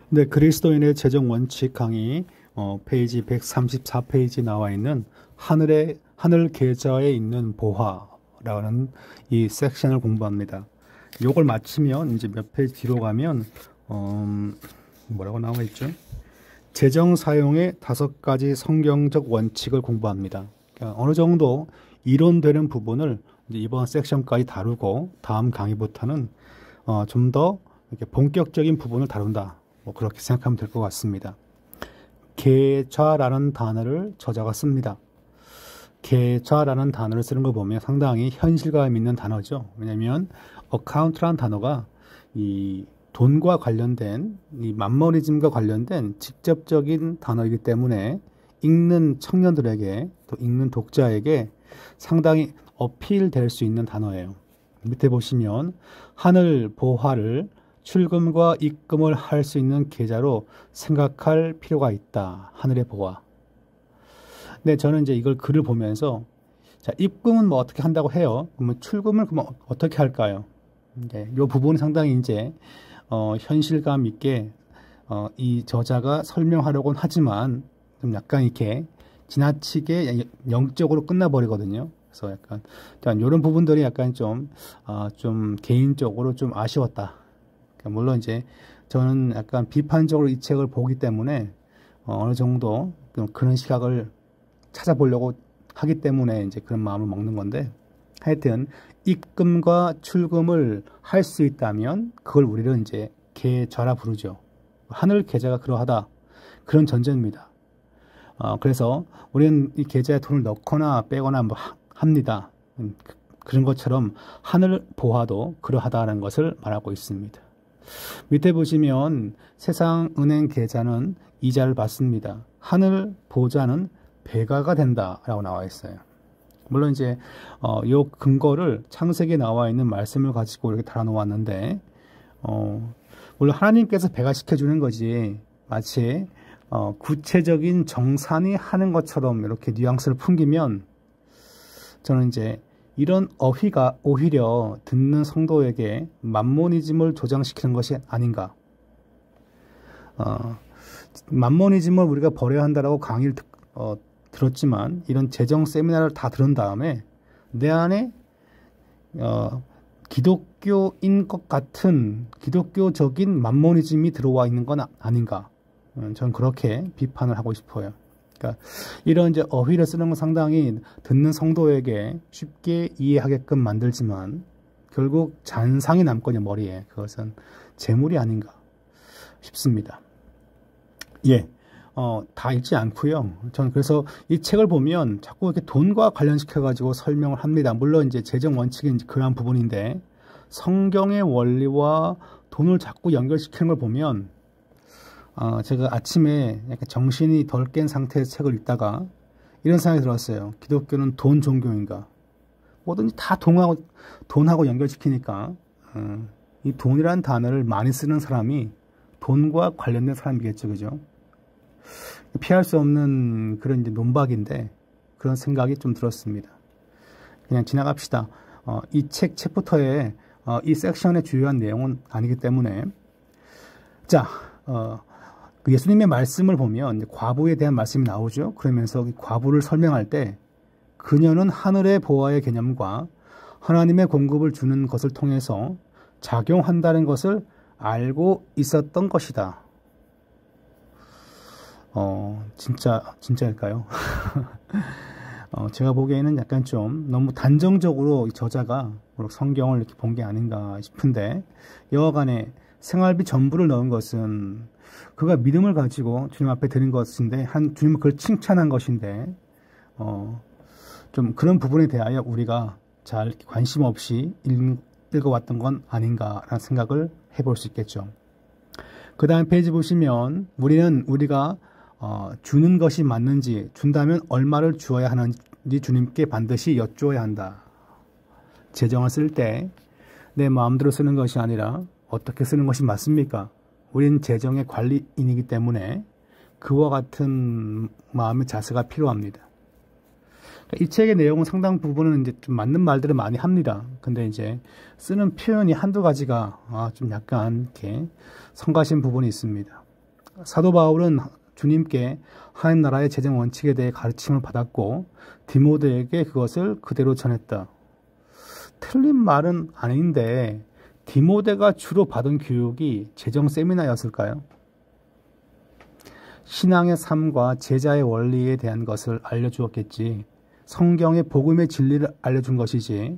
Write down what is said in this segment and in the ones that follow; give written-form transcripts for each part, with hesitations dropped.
네, 그리스도인의 재정 원칙 강의 페이지 134페이지 나와 있는 하늘 계좌에 있는 보화라는 이 섹션을 공부합니다. 요걸 마치면 이제 몇 페이지 뒤로 가면 뭐라고 나와 있죠? 재정 사용의 5가지 성경적 원칙을 공부합니다. 그러니까 어느 정도 이론되는 부분을 이제 이번 섹션까지 다루고 다음 강의부터는 좀 더 이렇게 본격적인 부분을 다룬다. 뭐 그렇게 생각하면 될 것 같습니다. 계좌라는 단어를 저자가 씁니다. 계좌라는 단어를 쓰는 거 보면 상당히 현실감 있는 단어죠. 왜냐하면 account라는 단어가 이 돈과 관련된 이 만머니즘과 관련된 직접적인 단어이기 때문에 읽는 청년들에게 또 읽는 독자에게 상당히 어필될 수 있는 단어예요. 밑에 보시면 하늘 보화를 출금과 입금을 할 수 있는 계좌로 생각할 필요가 있다. 하늘의 보화. 네, 저는 이제 이걸 글을 보면서 자, 입금은 뭐 어떻게 한다고 해요. 그러면 출금을 그럼 어떻게 할까요? 네, 이 부분은 상당히 이제 현실감 있게 이 저자가 설명하려고는 하지만 좀 약간 이렇게 지나치게 영적으로 끝나버리거든요. 그래서 약간 이런 부분들이 약간 좀 개인적으로 좀 아쉬웠다. 물론 이제 저는 약간 비판적으로 이 책을 보기 때문에 어느 정도 그런 시각을 찾아보려고 하기 때문에 이제 그런 마음을 먹는 건데, 하여튼 입금과 출금을 할 수 있다면 그걸 우리는 이제 계좌라 부르죠. 하늘 계좌가 그러하다, 그런 전제입니다. 그래서 우리는 이 계좌에 돈을 넣거나 빼거나 뭐 합니다. 그런 것처럼 하늘 보화도 그러하다는 것을 말하고 있습니다. 밑에 보시면 세상 은행 계좌는 이자를 받습니다. 하늘 보좌는 배가가 된다라고 나와 있어요. 물론 이제 요 근거를 창세기에 나와 있는 말씀을 가지고 이렇게 달아놓았는데 물론 하나님께서 배가시켜 주는 거지 마치 구체적인 정산이 하는 것처럼 이렇게 뉘앙스를 풍기면 저는 이제 이런 어휘가 오히려 듣는 성도에게 만모니즘을 조장시키는 것이 아닌가. 만모니즘을 우리가 버려야 한다라고 강의를 들었지만 이런 재정 세미나를 다 들은 다음에 내 안에 기독교인 것 같은 기독교적인 만모니즘이 들어와 있는 건 아닌가. 저는 그렇게 비판을 하고 싶어요. 그러니까 이런 이제 어휘를 쓰는 건 상당히 듣는 성도에게 쉽게 이해하게끔 만들지만 결국 잔상이 남거든요, 머리에. 그것은 재물이 아닌가 싶습니다. 예, 다 읽지 않고요. 저는 그래서 이 책을 보면 자꾸 이렇게 돈과 관련시켜가지고 설명을 합니다. 물론 이제 재정 원칙이 이제 그러한 부분인데 성경의 원리와 돈을 자꾸 연결시키는 걸 보면 제가 아침에 약간 정신이 덜 깬 상태에서 책을 읽다가 이런 생각이 들었어요. 기독교는 돈 종교인가? 뭐든지 다 돈하고 연결시키니까 이 돈이라는 단어를 많이 쓰는 사람이 돈과 관련된 사람이겠죠, 그죠? 피할 수 없는 그런 이제 논박인데 그런 생각이 좀 들었습니다. 그냥 지나갑시다. 이 책 챕터에 이 섹션의 주요한 내용은 아니기 때문에 자, 그 예수님의 말씀을 보면 과부에 대한 말씀이 나오죠. 그러면서 과부를 설명할 때 그녀는 하늘의 보화의 개념과 하나님의 공급을 주는 것을 통해서 작용한다는 것을 알고 있었던 것이다. 진짜일까요? 제가 보기에는 약간 좀 너무 단정적으로 저자가 성경을 이렇게 본 게 아닌가 싶은데 여하간에 생활비 전부를 넣은 것은 그가 믿음을 가지고 주님 앞에 드린 것인데 주님은 그걸 칭찬한 것인데 좀 그런 부분에 대하여 우리가 잘 관심 없이 읽어왔던 건 아닌가라는 생각을 해볼 수 있겠죠. 그 다음 페이지 보시면 우리가 주는 것이 맞는지, 준다면 얼마를 주어야 하는지 주님께 반드시 여쭈어야 한다. 재정을 쓸 때 내 마음대로 쓰는 것이 아니라 어떻게 쓰는 것이 맞습니까? 우리는 재정의 관리인이기 때문에 그와 같은 마음의 자세가 필요합니다. 이 책의 내용은 상당 부분은 이제 좀 맞는 말들을 많이 합니다. 근데 이제 쓰는 표현이 한두 가지가 좀 약간 이렇게 성가신 부분이 있습니다. 사도 바울은 주님께 하나님 나라의 재정 원칙에 대해 가르침을 받았고 디모데에게 그것을 그대로 전했다. 틀린 말은 아닌데 디모데가 주로 받은 교육이 재정 세미나였을까요? 신앙의 삶과 제자의 원리에 대한 것을 알려주었겠지. 성경의 복음의 진리를 알려준 것이지.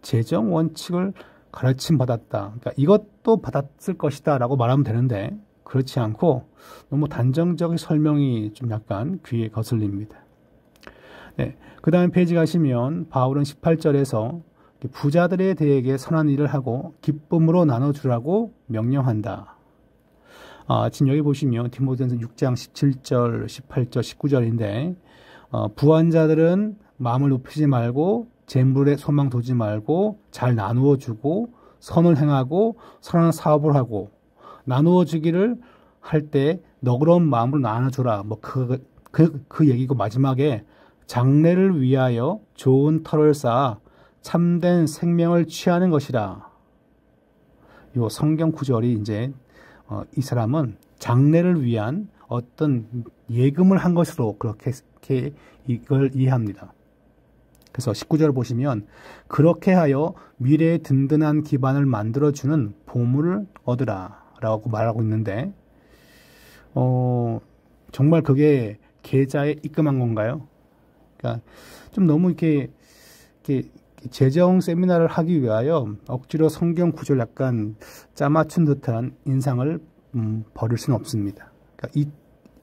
재정 원칙을 가르침 받았다. 그러니까 이것도 받았을 것이다 라고 말하면 되는데 그렇지 않고 너무 단정적인 설명이 좀 약간 귀에 거슬립니다. 네, 그 다음에 페이지 가시면 바울은 18절에서 부자들에 대해 선한 일을 하고 기쁨으로 나눠주라고 명령한다. 지금 여기 보시면 디모데전서 6장 17절, 18절, 19절인데 부한 자들은 마음을 높이지 말고 재물에 소망 두지 말고 잘 나누어 주고 선을 행하고 선한 사업을 하고 나누어 주기를 할 때 너그러운 마음으로 나눠주라. 뭐 그 얘기고 마지막에 장래를 위하여 좋은 터를 쌓아 참된 생명을 취하는 것이라. 요 성경 구절이 이제 이 사람은 장래를 위한 어떤 예금을 한 것으로 그렇게 이걸 이해합니다. 그래서 19절을 보시면 그렇게 하여 미래의 든든한 기반을 만들어주는 보물을 얻으라 라고 말하고 있는데 정말 그게 계좌에 입금한 건가요? 그러니까 좀 너무 이렇게 재정 세미나를 하기 위하여 억지로 성경 구절 약간 짜맞춘 듯한 인상을 버릴 수는 없습니다. 그러니까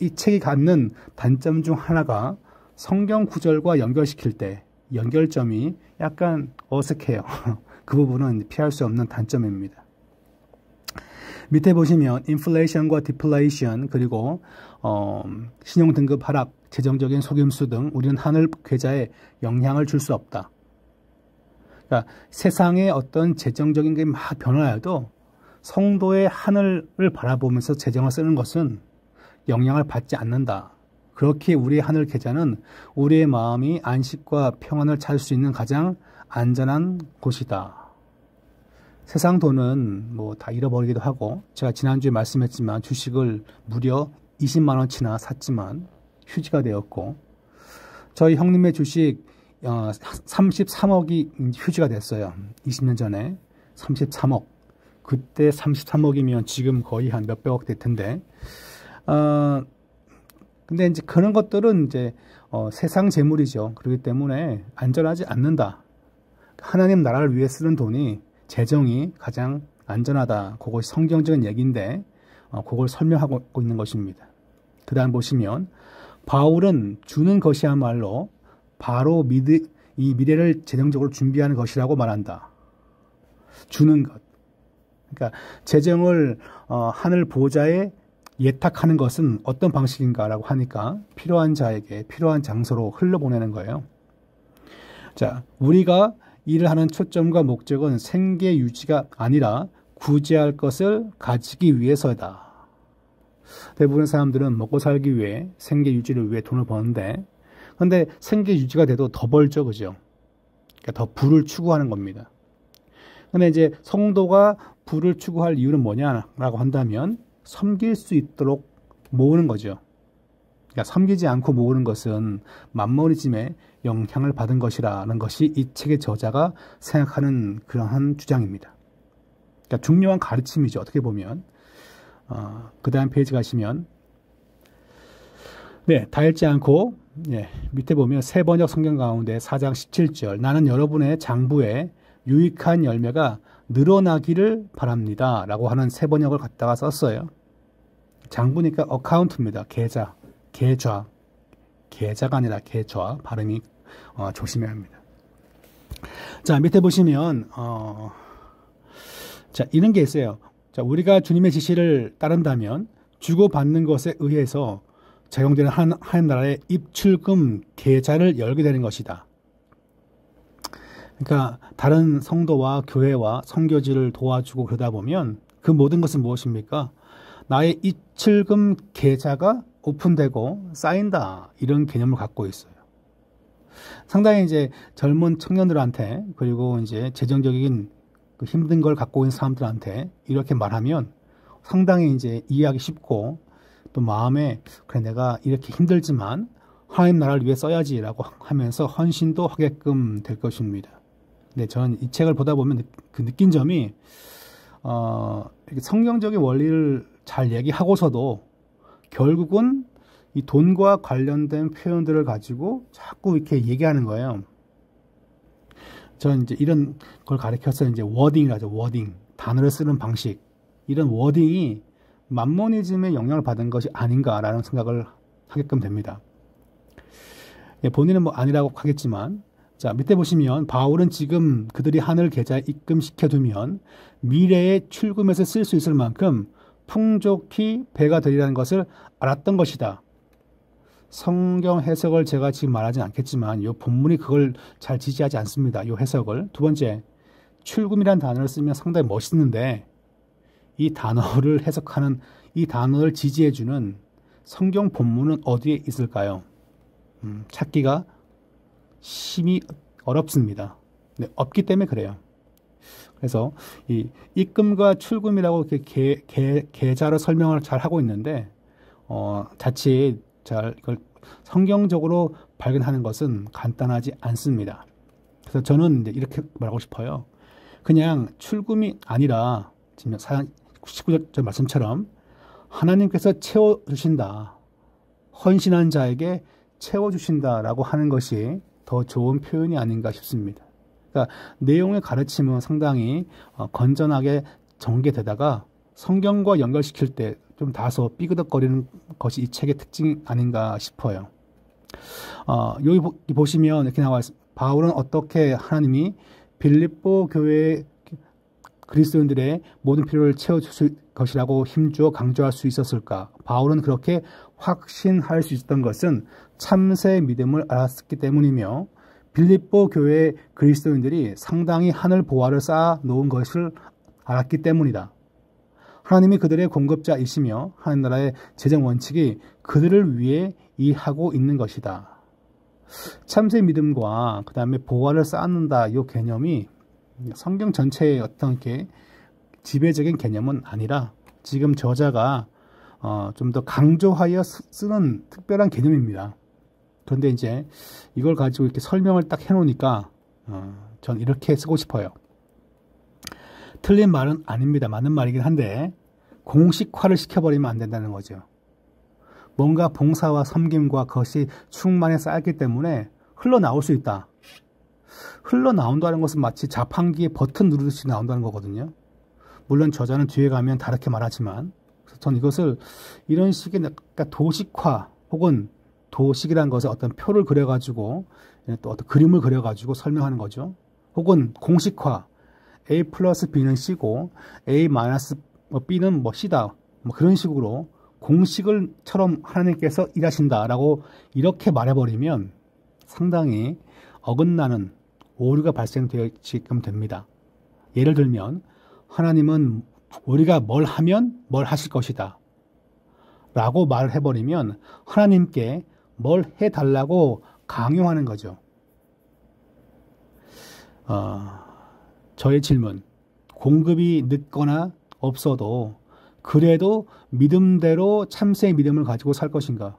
이 책이 갖는 단점 중 하나가 성경 구절과 연결시킬 때 연결점이 약간 어색해요. 그 부분은 피할 수 없는 단점입니다. 밑에 보시면 인플레이션과 디플레이션 그리고 신용등급 하락, 재정적인 속임수 등 우리는 하늘 계좌에 영향을 줄 수 없다. 그러니까 세상의 어떤 재정적인 게 막 변화해도 성도의 하늘을 바라보면서 재정을 쓰는 것은 영향을 받지 않는다. 그렇게 우리의 하늘 계좌는 우리의 마음이 안식과 평안을 찾을 수 있는 가장 안전한 곳이다. 세상 돈은 뭐 다 잃어버리기도 하고 제가 지난주에 말씀했지만 주식을 무려 20만 원치나 샀지만 휴지가 되었고 저희 형님의 주식 33억이 휴지가 됐어요. 20년 전에 33억. 그때 33억이면 지금 거의 한 몇백억 될 텐데 근데 이제 그런 것들은 이제 세상 재물이죠. 그렇기 때문에 안전하지 않는다. 하나님 나라를 위해 쓰는 돈이 재정이 가장 안전하다. 그것이 성경적인 얘기인데 그걸 설명하고 있는 것입니다. 그 다음 보시면 바울은 주는 것이야말로 바로 이 미래를 재정적으로 준비하는 것이라고 말한다. 주는 것. 그러니까 재정을 하늘 보좌에 예탁하는 것은 어떤 방식인가라고 하니까 필요한 자에게 필요한 장소로 흘려보내는 거예요. 자, 우리가 일을 하는 초점과 목적은 생계 유지가 아니라 구제할 것을 가지기 위해서다. 대부분의 사람들은 먹고 살기 위해 생계 유지를 위해 돈을 버는데 근데 생계 유지가 돼도 더 벌죠, 그죠? 그러니까 더 부를 추구하는 겁니다. 근데 이제 성도가 부를 추구할 이유는 뭐냐라고 한다면 섬길 수 있도록 모으는 거죠. 그러니까 섬기지 않고 모으는 것은 만머니즘에 영향을 받은 것이라는 것이 이 책의 저자가 생각하는 그러한 주장입니다. 그러니까 중요한 가르침이죠. 어떻게 보면 그 다음 페이지 가시면 네, 다 읽지 않고 밑에 보면 새 번역 성경 가운데 4장 17절 나는 여러분의 장부에 유익한 열매가 늘어나기를 바랍니다 라고 하는 새 번역을 갖다가 썼어요. 장부니까 어카운트입니다. 계좌가 아니라 계좌 발음이 조심해야 합니다. 자, 밑에 보시면 자, 이런 게 있어요. 자, 우리가 주님의 지시를 따른다면 주고받는 것에 의해서 적용되는 하나님 나라의 입출금 계좌를 열게 되는 것이다. 그러니까 다른 성도와 교회와 선교지를 도와주고 그러다 보면 그 모든 것은 무엇입니까? 나의 입출금 계좌가 오픈되고 쌓인다. 이런 개념을 갖고 있어요. 상당히 이제 젊은 청년들한테 그리고 이제 재정적인 그 힘든 걸 갖고 있는 사람들한테 이렇게 말하면 상당히 이제 이해하기 쉽고 또 마음에 그래 내가 이렇게 힘들지만 하나님 나라를 위해 써야지라고 하면서 헌신도 하게끔 될 것입니다. 근데 저는 이 책을 보다 보면 그 느낀 점이 이렇게 성경적인 원리를 잘 얘기하고서도 결국은 이 돈과 관련된 표현들을 가지고 자꾸 이렇게 얘기하는 거예요. 저는 이제 이런 걸 가리켜서 이제 워딩이라죠. 워딩. 단어를 쓰는 방식. 이런 워딩이 만모니즘의 영향을 받은 것이 아닌가라는 생각을 하게끔 됩니다. 예, 본인은 뭐 아니라고 하겠지만, 자, 밑에 보시면 바울은 지금 그들이 하늘 계좌에 입금시켜두면 미래에 출금해서 쓸 수 있을 만큼 풍족히 배가 되리라는 것을 알았던 것이다. 성경 해석을 제가 지금 말하진 않겠지만 이 본문이 그걸 잘 지지하지 않습니다. 이 해석을. 두 번째, 출금이라는 단어를 쓰면 상당히 멋있는데 이 단어를 해석하는 이 단어를 지지해주는 성경 본문은 어디에 있을까요? 찾기가 심히 어렵습니다. 네, 없기 때문에 그래요. 그래서 이 입금과 출금이라고 이렇게 계좌로 설명을 잘 하고 있는데 자칫 잘 이걸 성경적으로 발견하는 것은 간단하지 않습니다. 그래서 저는 이제 이렇게 말하고 싶어요. 그냥 출금이 아니라 지금 19절 말씀처럼 하나님께서 채워주신다. 헌신한 자에게 채워주신다라고 하는 것이 더 좋은 표현이 아닌가 싶습니다. 그러니까 내용의 가르침은 상당히 건전하게 전개되다가 성경과 연결시킬 때 좀 다소 삐그덕거리는 것이 이 책의 특징 아닌가 싶어요. 여기 보시면 이렇게 나와 있습니다. 바울은 어떻게 하나님이 빌립보 교회 그리스도인들의 모든 필요를 채워줄 것이라고 힘주어 강조할 수 있었을까? 바울은 그렇게 확신할 수 있었던 것은 참새 믿음을 알았기 때문이며 빌립보 교회 그리스도인들이 상당히 하늘 보화를 쌓아 놓은 것을 알았기 때문이다. 하나님이 그들의 공급자이시며 하나님 나라의 재정 원칙이 그들을 위해 일하고 있는 것이다. 참새 믿음과 그 다음에 보화를 쌓는다 이 개념이 성경 전체의 어떤 이렇게 지배적인 개념은 아니라 지금 저자가 좀 더 강조하여 쓰는 특별한 개념입니다. 그런데 이제 이걸 가지고 이렇게 설명을 딱 해놓으니까 전 이렇게 쓰고 싶어요. 틀린 말은 아닙니다. 맞는 말이긴 한데 공식화를 시켜버리면 안 된다는 거죠. 뭔가 봉사와 섬김과 그것이 충만히 쌓였기 때문에 흘러나올 수 있다. 흘러나온다는 것은 마치 자판기에 버튼 누르듯이 나온다는 거거든요. 물론 저자는 뒤에 가면 다르게 말하지만 저는 이것을 이런 식의 도식화 혹은 도식이라는 것을 어떤 표를 그려가지고 또 어떤 그림을 그려가지고 설명하는 거죠. 혹은 공식화, A 플러스 B는 C고 A 마이너스 B는 뭐 C다. 뭐 그런 식으로 공식을처럼 하나님께서 일하신다라고 이렇게 말해버리면 상당히 어긋나는 오류가 발생되게끔 됩니다. 예를 들면 하나님은 우리가 뭘 하면 뭘 하실 것이다 라고 말을 해버리면 하나님께 뭘 해달라고 강요하는 거죠. 저의 질문, 공급이 늦거나 없어도 그래도 믿음대로 참새의 믿음을 가지고 살 것인가?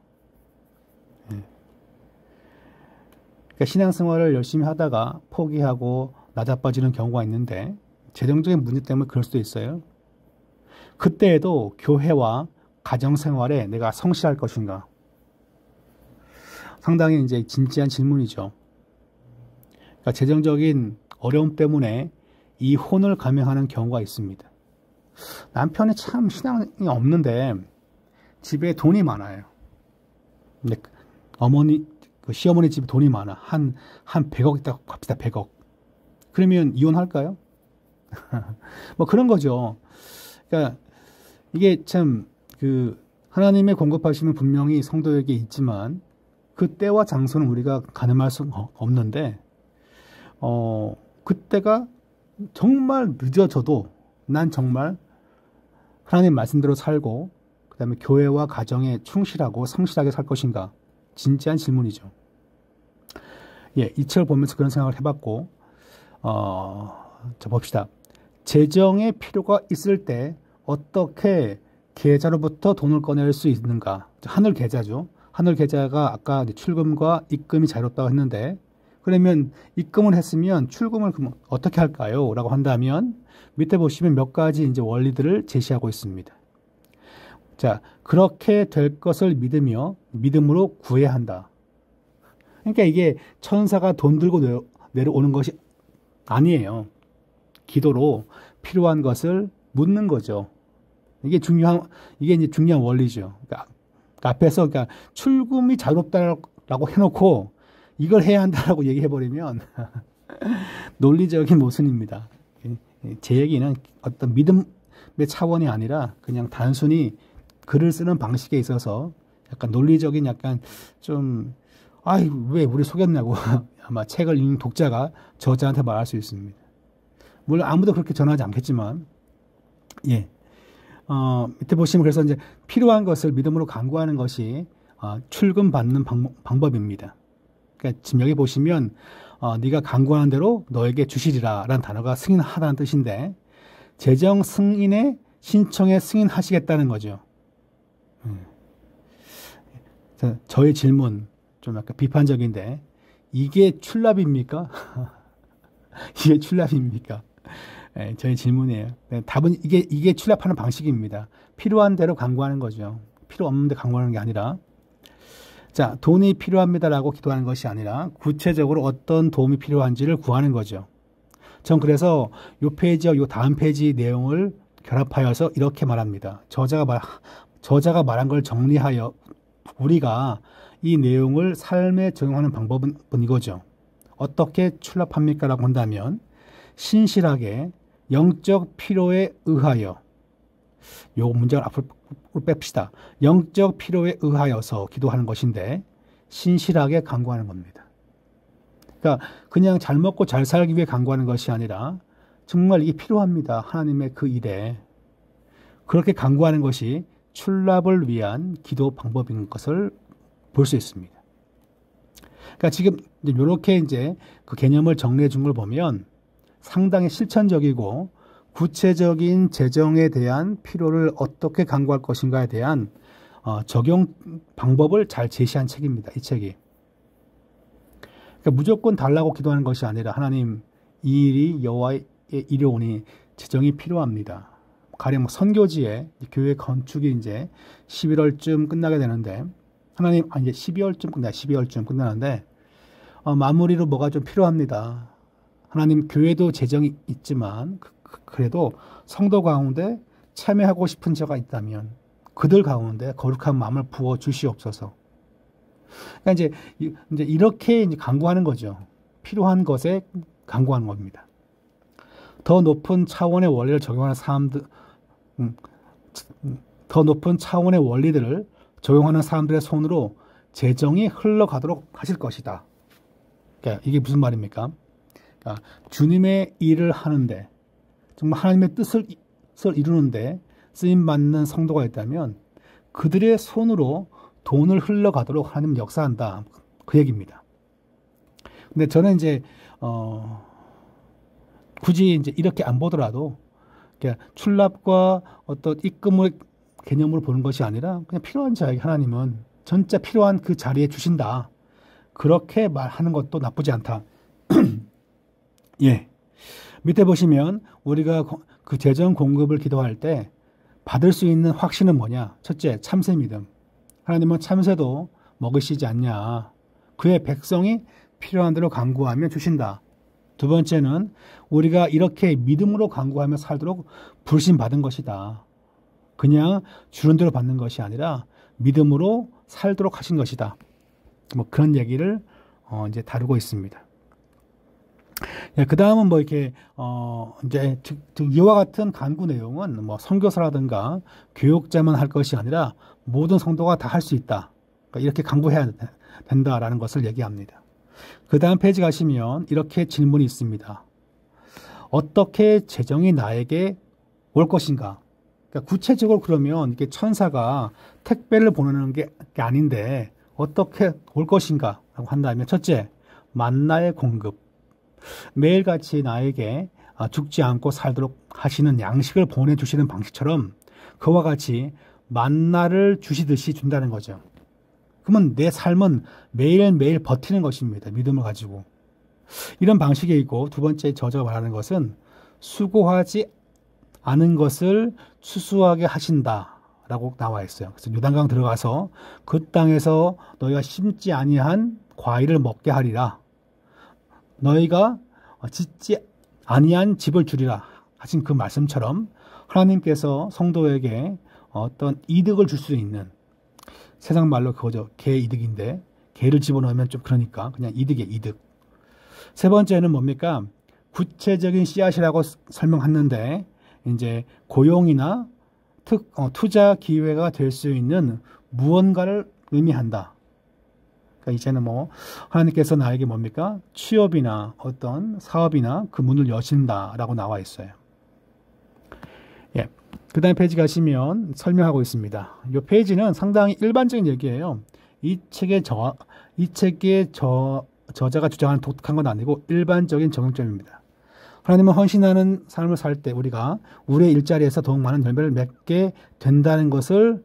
그러니까 신앙생활을 열심히 하다가 포기하고 나자빠지는 경우가 있는데 재정적인 문제 때문에 그럴 수도 있어요. 그때에도 교회와 가정생활에 내가 성실할 것인가? 상당히 이제 진지한 질문이죠. 그러니까 재정적인 어려움 때문에 이혼을 감행하는 경우가 있습니다. 남편이 참 신앙이 없는데 집에 돈이 많아요. 근데 시어머니 집에 돈이 많아. 한 100억 있다고 합시다. 100억. 그러면 이혼할까요? 뭐 그런 거죠. 그러니까 이게 참 하나님의 공급하심은 분명히 성도에게 있지만 그 때와 장소는 우리가 가늠할 수 없는데 그때가 정말 늦어져도 난 정말 하나님 말씀대로 살고 그 다음에 교회와 가정에 충실하고 성실하게 살 것인가? 진지한 질문이죠. 예, 이 책을 보면서 그런 생각을 해봤고 자 봅시다. 재정의 필요가 있을 때 어떻게 계좌로부터 돈을 꺼낼 수 있는가? 하늘 계좌죠. 하늘 계좌가 아까 출금과 입금이 자유롭다고 했는데, 그러면 입금을 했으면 출금을 그럼 어떻게 할까요? 라고 한다면 밑에 보시면 몇 가지 이제 원리들을 제시하고 있습니다. 자, 그렇게 될 것을 믿으며 믿음으로 구해야 한다. 그러니까 이게 천사가 돈 들고 내려오는 것이 아니에요. 기도로 필요한 것을 묻는 거죠. 이게 이제 중요한 원리죠. 그러니까 앞에서 그러니까 출금이 자유롭다라고 해놓고 이걸 해야 한다라고 얘기해버리면 논리적인 모순입니다. 제 얘기는 어떤 믿음의 차원이 아니라 그냥 단순히 글을 쓰는 방식에 있어서 약간 논리적인 약간 좀 왜 우리 속였냐고 아마 책을 읽는 독자가 저자한테 말할 수 있습니다. 물론 아무도 그렇게 전하지 않겠지만 예. 밑에 보시면 그래서 이제 필요한 것을 믿음으로 간구하는 것이 출금 받는 방법입니다. 그러니까 지금 여기 보시면 네가 간구하는 대로 너에게 주시리라 라는 단어가 승인하다는 뜻인데 재정 승인의 신청에 승인하시겠다는 거죠. 저의 질문 좀 약간 비판적인데 이게 출납입니까? 이게 출납입니까? 네, 저의 질문이에요. 네, 답은 이게 출납하는 방식입니다. 필요한 대로 간구하는 거죠. 필요 없는데 간구하는 게 아니라 자, 돈이 필요합니다라고 기도하는 것이 아니라 구체적으로 어떤 도움이 필요한지를 구하는 거죠. 전 그래서 이 페이지와 이 다음 페이지 내용을 결합하여서 이렇게 말합니다. 저자가 말한 걸 정리하여 우리가 이 내용을 삶에 적용하는 방법은 이거죠. 어떻게 출납합니까? 라고 한다면 신실하게 영적 필요에 의하여 요 문장을 앞으로 뺍시다. 영적 필요에 의하여서 기도하는 것인데 신실하게 간구하는 겁니다. 그러니까 그냥 잘 먹고 잘 살기 위해 간구하는 것이 아니라 정말 이게 필요합니다. 하나님의 그 일에 그렇게 간구하는 것이 출납을 위한 기도 방법인 것을 볼 수 있습니다. 그러니까 지금 이렇게 이제 그 개념을 정리해 준 걸 보면 상당히 실천적이고 구체적인 재정에 대한 필요를 어떻게 간구할 것인가에 대한 적용 방법을 잘 제시한 책입니다. 이 책이. 그러니까 무조건 달라고 기도하는 것이 아니라 하나님 이 일이 여호와의 이려오니 재정이 필요합니다. 가령 선교지에 교회 건축이 이제 11월쯤 끝나게 되는데 하나님 이제 12월쯤 끝나는데 마무리로 뭐가 좀 필요합니다. 하나님 교회도 재정이 있지만 그래도 성도 가운데 참여하고 싶은 자가 있다면 그들 가운데 거룩한 마음을 부어 주시옵소서. 그러니까 이제 이렇게 이제 간구하는 거죠. 필요한 것에 간구하는 겁니다. 더 높은 차원의 원리를 적용하는 사람들, 더 높은 차원의 원리들을 적용하는 사람들의 손으로 재정이 흘러가도록 하실 것이다. 그러니까 이게 무슨 말입니까? 그러니까 주님의 일을 하는데 정말 하나님의 뜻을 이루는데 쓰임받는 성도가 있다면 그들의 손으로 돈을 흘러가도록 하나님은 역사한다. 그 얘기입니다. 근데 저는 이제 굳이 이제 이렇게 안 보더라도 그러니까 출납과 어떤 입금의 개념으로 보는 것이 아니라 그냥 필요한 자에게 하나님은 진짜 필요한 그 자리에 주신다. 그렇게 말하는 것도 나쁘지 않다. 예. 밑에 보시면 우리가 그 재정 공급을 기도할 때 받을 수 있는 확신은 뭐냐? 첫째, 참새 믿음. 하나님은 참새도 먹으시지 않냐. 그의 백성이 필요한 대로 간구하면 주신다. 두 번째는 우리가 이렇게 믿음으로 간구하며 살도록 부르심 받은 것이다. 그냥 주는 대로 받는 것이 아니라 믿음으로 살도록 하신 것이다. 뭐 그런 얘기를 이제 다루고 있습니다. 예, 그 다음은 뭐 이렇게 이제 이와 같은 간구 내용은 뭐 선교사라든가 교육자만 할 것이 아니라 모든 성도가 다 할 수 있다. 그러니까 이렇게 간구해야 된다라는 것을 얘기합니다. 그 다음 페이지 가시면 이렇게 질문이 있습니다. 어떻게 재정이 나에게 올 것인가? 그러니까 구체적으로 그러면 이게 천사가 택배를 보내는 게 아닌데 어떻게 올 것인가? 라고 한다면 첫째, 만나의 공급. 매일같이 나에게 죽지 않고 살도록 하시는 양식을 보내주시는 방식처럼 그와 같이 만나를 주시듯이 준다는 거죠. 그러면 내 삶은 매일매일 버티는 것입니다. 믿음을 가지고. 이런 방식이 있고, 두 번째 저자가 말하는 것은 수고하지 않은 것을 추수하게 하신다 라고 나와 있어요. 그래서 요단강 들어가서 그 땅에서 너희가 심지 아니한 과일을 먹게 하리라. 너희가 짓지 아니한 집을 주리라 하신 그 말씀처럼 하나님께서 성도에게 어떤 이득을 줄 수 있는, 세상 말로 그거죠. 개 이득인데 개를 집어넣으면 좀 그러니까 그냥 이득이에요. 이득. 세 번째는 뭡니까? 구체적인 씨앗이라고 설명했는데 이제 고용이나 투자 기회가 될 수 있는 무언가를 의미한다. 그러니까 이제는 뭐 하나님께서 나에게 뭡니까? 취업이나 어떤 사업이나 그 문을 여신다라고 나와 있어요. 예. 그 다음 페이지 가시면 설명하고 있습니다. 이 페이지는 상당히 일반적인 얘기예요. 이 책의 저자가 주장하는 독특한 건 아니고 일반적인 적용점입니다. 하나님은 헌신하는 삶을 살 때 우리가 우리의 일자리에서 더욱 많은 열매를 맺게 된다는 것을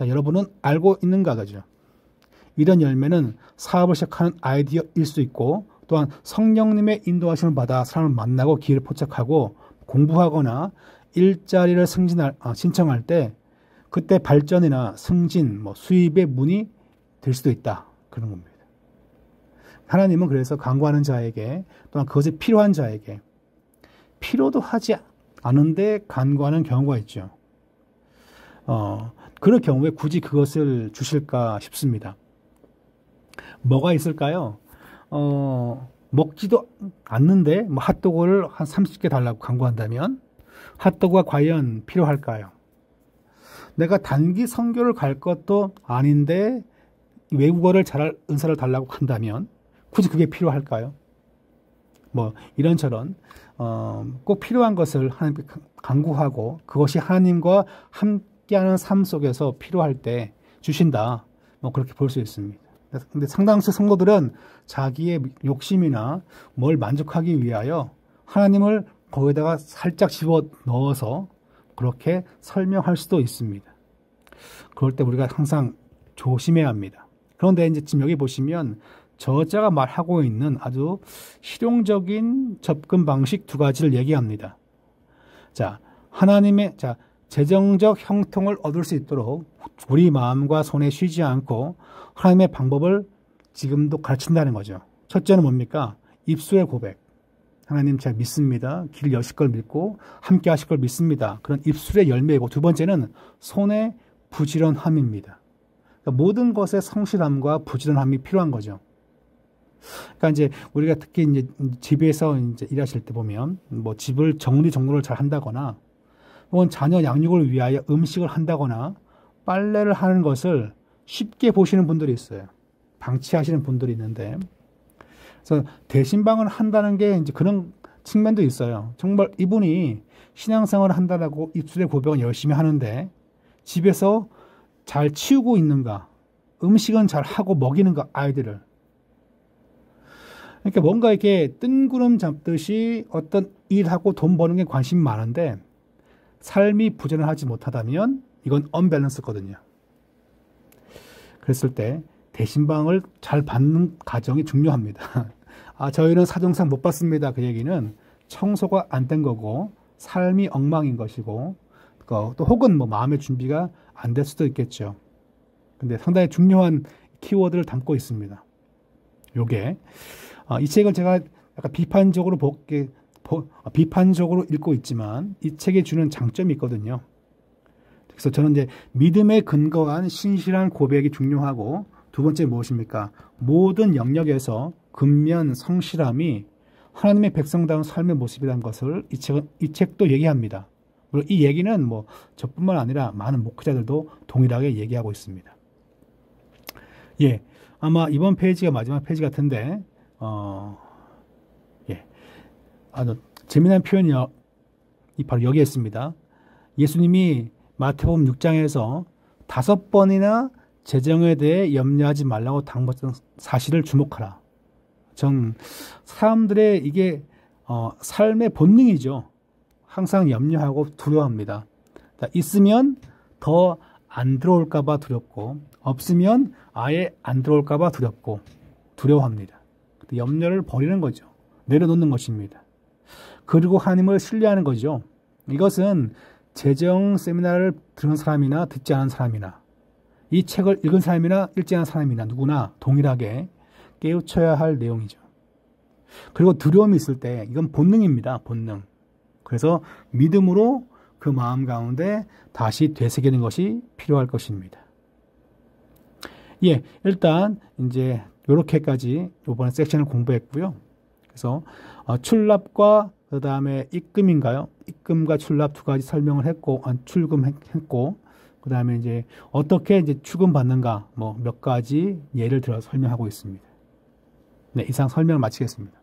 여러분은 알고 있는가 그죠? 이런 열매는 사업을 시작하는 아이디어일 수 있고, 또한 성령님의 인도하심을 받아 사람을 만나고 기회를 포착하고 공부하거나 일자리를 신청할 때 그때 발전이나 승진, 수입의 문이 될 수도 있다. 그런 겁니다. 하나님은 그래서 간구하는 자에게, 또한 그것이 필요한 자에게, 필요도 하지 않은데 간구하는 경우가 있죠. 그럴 경우에 굳이 그것을 주실까 싶습니다. 뭐가 있을까요? 먹지도 않는데 핫도그를 한 30개 달라고 간구한다면 핫도그가 과연 필요할까요? 내가 단기 선교를 갈 것도 아닌데 외국어를 잘할 은사를 달라고 한다면 굳이 그게 필요할까요? 이런저런 꼭 필요한 것을 하나님께 간구하고 그것이 하나님과 함께하는 삶 속에서 필요할 때 주신다. 그렇게 볼 수 있습니다. 근데 상당수 성도들은 자기의 욕심이나 뭘 만족하기 위하여 하나님을 거기다가 살짝 집어 넣어서 그렇게 설명할 수도 있습니다. 그럴 때 우리가 항상 조심해야 합니다. 그런데 이제 지금 여기 보시면 저자가 말하고 있는 아주 실용적인 접근 방식 두 가지를 얘기합니다. 하나님의 재정적 형통을 얻을 수 있도록 우리 마음과 손에 쉬지 않고 하나님의 방법을 지금도 가르친다는 거죠. 첫째는 뭡니까? 입술의 고백. 하나님 잘 믿습니다. 길 여실 걸 믿고 함께 하실 걸 믿습니다. 그런 입술의 열매이고, 두 번째는 손의 부지런함입니다. 그러니까 모든 것에 성실함과 부지런함이 필요한 거죠. 그러니까 이제 우리가 특히 이제 집에서 이제 일하실 때 보면 집을 정리정돈을 잘 한다거나 혹은 자녀 양육을 위하여 음식을 한다거나 빨래를 하는 것을 쉽게 보시는 분들이 있어요. 방치하시는 분들이 있는데, 그래서 대신방을 한다는 게 이제 그런 측면도 있어요. 정말 이분이 신앙생활을 한다라고 입술의 고백은 열심히 하는데 집에서 잘 치우고 있는가, 음식은 잘 하고 먹이는가, 아이들을. 그러니까 뭔가 이렇게 뜬구름 잡듯이 어떤 일하고 돈 버는 게 관심이 많은데 삶이 부지런하지 못하다면 이건 언밸런스거든요. 그랬을 때 대신방을 잘 받는 가정이 중요합니다. 저희는 사정상 못 받습니다. 그 얘기는 청소가 안 된 거고 삶이 엉망인 것이고 또 혹은 마음의 준비가 안 될 수도 있겠죠. 근데 상당히 중요한 키워드를 담고 있습니다. 요게 이 책을 제가 약간 비판적으로 읽고 있지만 이 책에 주는 장점이 있거든요. 그래서 저는 이제 믿음에 근거한 신실한 고백이 중요하고, 두 번째 무엇입니까? 모든 영역에서 근면 성실함이 하나님의 백성다운 삶의 모습이라는 것을 이 책도 얘기합니다. 물론 이 얘기는 저뿐만 아니라 많은 목회자들도 동일하게 얘기하고 있습니다. 예, 아마 이번 페이지가 마지막 페이지 같은데 아주 재미난 표현이 바로 여기에 있습니다. 예수님이 마태복음 6장에서 5번이나 재정에 대해 염려하지 말라고 당부했던 사실을 주목하라. 전 사람들의 이게 삶의 본능이죠. 항상 염려하고 두려워합니다. 있으면 더 안 들어올까봐 두렵고, 없으면 아예 안 들어올까봐 두렵고, 두려워합니다. 염려를 버리는 거죠. 내려놓는 것입니다. 그리고 하나님을 신뢰하는 거죠. 이것은 재정 세미나를 들은 사람이나 듣지 않은 사람이나, 이 책을 읽은 사람이나 읽지 않은 사람이나 누구나 동일하게 깨우쳐야 할 내용이죠. 그리고 두려움이 있을 때 이건 본능입니다. 본능. 그래서 믿음으로 그 마음 가운데 다시 되새기는 것이 필요할 것입니다. 예, 일단 이제 이렇게까지 이번 섹션을 공부했고요. 그래서 출납과 그 다음에 입금인가요? 입금과 출납 두 가지 설명을 했고, 출금했고, 그 다음에 이제 어떻게 이제 출금받는가, 뭐 몇 가지 예를 들어 설명하고 있습니다. 네, 이상 설명을 마치겠습니다.